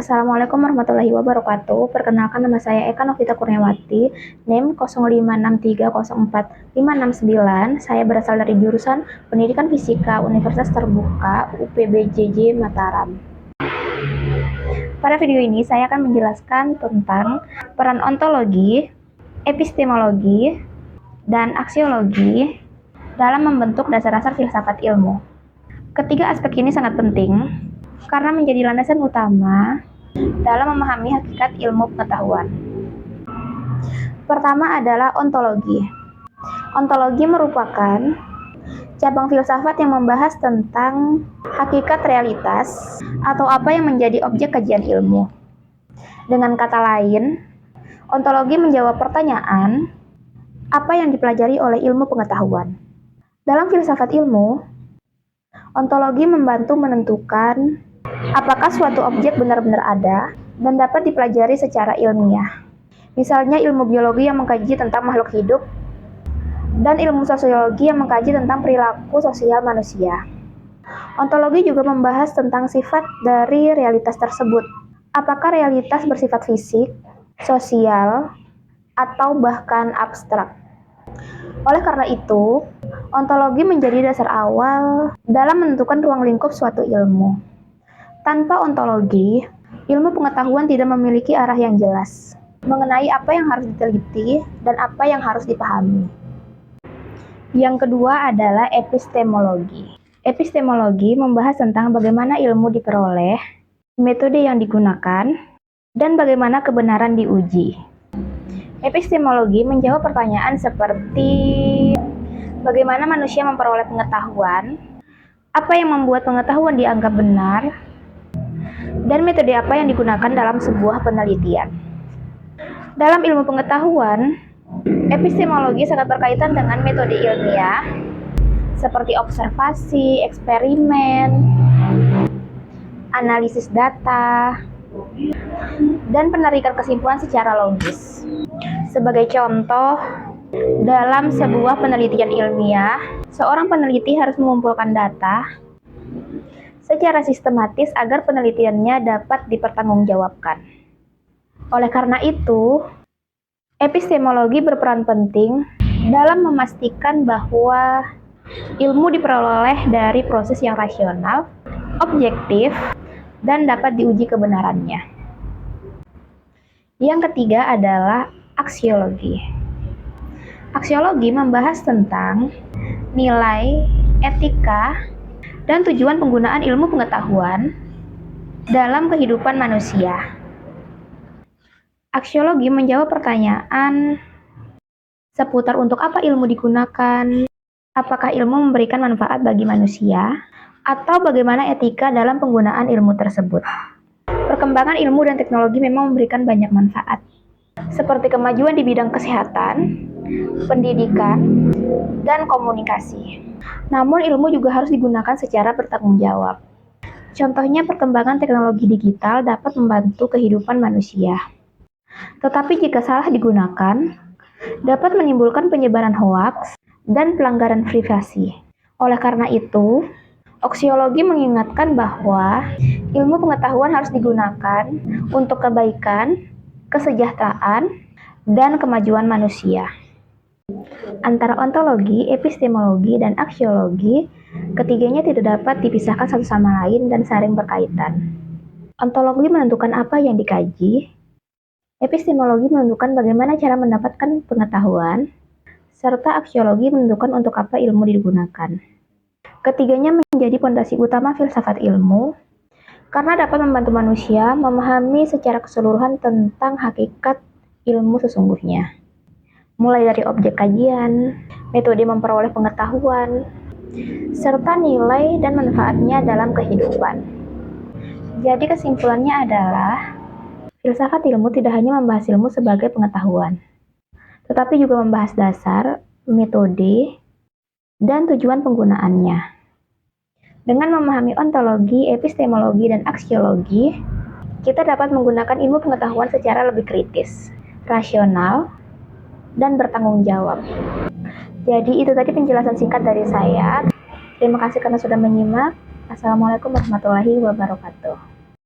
Assalamualaikum warahmatullahi wabarakatuh. Perkenalkan, nama saya Eka Novita Kurniawati, NIM 0563045569. Saya berasal dari jurusan Pendidikan Fisika Universitas Terbuka UPBJJ Mataram. Pada video ini saya akan menjelaskan tentang peran ontologi, epistemologi, dan aksiologi dalam membentuk dasar-dasar filsafat ilmu. Ketiga aspek ini sangat penting karena menjadi landasan utama dalam memahami hakikat ilmu pengetahuan. Pertama adalah ontologi. Ontologi merupakan cabang filsafat yang membahas tentang hakikat realitas atau apa yang menjadi objek kajian ilmu. Dengan kata lain, ontologi menjawab pertanyaan apa yang dipelajari oleh ilmu pengetahuan. Dalam filsafat ilmu, ontologi membantu menentukan apakah suatu objek benar-benar ada dan dapat dipelajari secara ilmiah. Misalnya ilmu biologi yang mengkaji tentang makhluk hidup dan ilmu sosiologi yang mengkaji tentang perilaku sosial manusia. Ontologi juga membahas tentang sifat dari realitas tersebut. Apakah realitas bersifat fisik, sosial, atau bahkan abstrak. Oleh karena itu, ontologi menjadi dasar awal dalam menentukan ruang lingkup suatu ilmu. Tanpa ontologi, ilmu pengetahuan tidak memiliki arah yang jelas mengenai apa yang harus diteliti dan apa yang harus dipahami. Yang kedua adalah epistemologi. Epistemologi membahas tentang bagaimana ilmu diperoleh, metode yang digunakan, dan bagaimana kebenaran diuji. Epistemologi menjawab pertanyaan seperti bagaimana manusia memperoleh pengetahuan, apa yang membuat pengetahuan dianggap benar, dan metode apa yang digunakan dalam sebuah penelitian. Dalam ilmu pengetahuan, epistemologi sangat berkaitan dengan metode ilmiah seperti observasi, eksperimen, analisis data, dan penarikan kesimpulan secara logis. Sebagai contoh, dalam sebuah penelitian ilmiah, seorang peneliti harus mengumpulkan data secara sistematis agar penelitiannya dapat dipertanggungjawabkan. Oleh karena itu, epistemologi berperan penting dalam memastikan bahwa ilmu diperoleh dari proses yang rasional, objektif, dan dapat diuji kebenarannya. Yang ketiga adalah aksiologi. Aksiologi membahas tentang nilai, etika, dan tujuan penggunaan ilmu pengetahuan dalam kehidupan manusia. Aksiologi menjawab pertanyaan seputar untuk apa ilmu digunakan, apakah ilmu memberikan manfaat bagi manusia, atau bagaimana etika dalam penggunaan ilmu tersebut. Perkembangan ilmu dan teknologi memang memberikan banyak manfaat, seperti kemajuan di bidang kesehatan, pendidikan, dan komunikasi. Namun ilmu juga harus digunakan secara bertanggung jawab. Contohnya perkembangan teknologi digital dapat membantu kehidupan manusia. Tetapi jika salah digunakan, dapat menimbulkan penyebaran hoaks dan pelanggaran privasi. Oleh karena itu, aksiologi mengingatkan bahwa ilmu pengetahuan harus digunakan untuk kebaikan, kesejahteraan, dan kemajuan manusia. Antara ontologi, epistemologi, dan aksiologi, ketiganya tidak dapat dipisahkan satu sama lain dan saling berkaitan. Ontologi menentukan apa yang dikaji, epistemologi menentukan bagaimana cara mendapatkan pengetahuan, serta aksiologi menentukan untuk apa ilmu digunakan. Ketiganya menjadi fondasi utama filsafat ilmu karena dapat membantu manusia memahami secara keseluruhan tentang hakikat ilmu sesungguhnya. Mulai dari objek kajian, metode memperoleh pengetahuan, serta nilai dan manfaatnya dalam kehidupan. Jadi kesimpulannya adalah filsafat ilmu tidak hanya membahas ilmu sebagai pengetahuan, tetapi juga membahas dasar, metode, dan tujuan penggunaannya. Dengan memahami ontologi, epistemologi, dan aksiologi, kita dapat menggunakan ilmu pengetahuan secara lebih kritis, rasional, dan bertanggung jawab. Jadi itu tadi penjelasan singkat dari saya. Terima kasih karena sudah menyimak. Assalamualaikum warahmatullahi wabarakatuh.